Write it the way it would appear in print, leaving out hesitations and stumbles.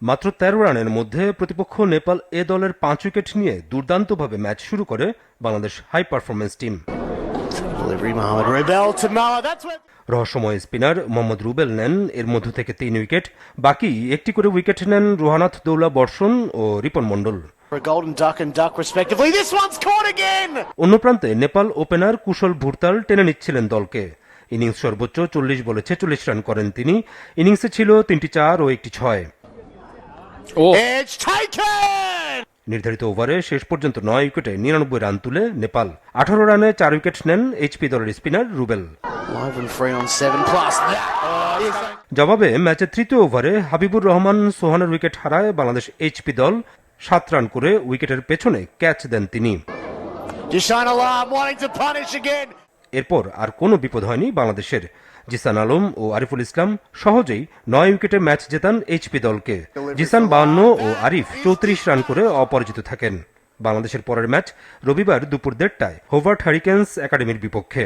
মাত্র 13 রানের মধ্যে প্রতিপক্ষ নেপাল এ দলের 5 উইকেট নিয়ে দুর্দান্তভাবে ম্যাচ শুরু করে বাংলাদেশ হাই পারফরম্যান্স টিম। রহস্যময় স্পিনার মোহাম্মদ রুবেল নেন এর মধ্য থেকে 3 উইকেট, বাকি একটি করে উইকেট নেন রোহানাথ দৌলা বর্ষণ ও রিপন মণ্ডল। অন্য প্রান্তে নেপাল ওপেনার কুশল ভুরতাল টেনে নিচ্ছিলেন দলকে। ইনিংস সর্বোচ্চ 40 বলে 46 রান করেন তিনি। ইনিংসে ছিল 3টি 4 ও 1টি 6। নির্ধারিত ওভারে শেষ পর্যন্ত 9 উইকেটে 99 রান তুলে নেপাল 18 রানে 4 উইকেট নেন এইচপি দলের স্পিনার রুবেল। জবাবে ম্যাচের তৃতীয় ওভারে হাবিবুর রহমান সোহানের উইকেট হারায় বাংলাদেশ এইচপি দল। 7 রান করে উইকেটের পেছনে ক্যাচ দেন তিনি। এরপর আর কোনো বিপদ হয়নি বাংলাদেশের। জিসান আলম ও আরিফুল ইসলাম সহজেই 9 উইকেটে ম্যাচ জেতান এইচপি দলকে। জিসান 52 ও আরিফ 34 রান করে অপরাজিত থাকেন। বাংলাদেশের পরের ম্যাচ রবিবার দুপুর 1:30টায় হোভার্ট হারিকেন্স একাডেমির বিপক্ষে।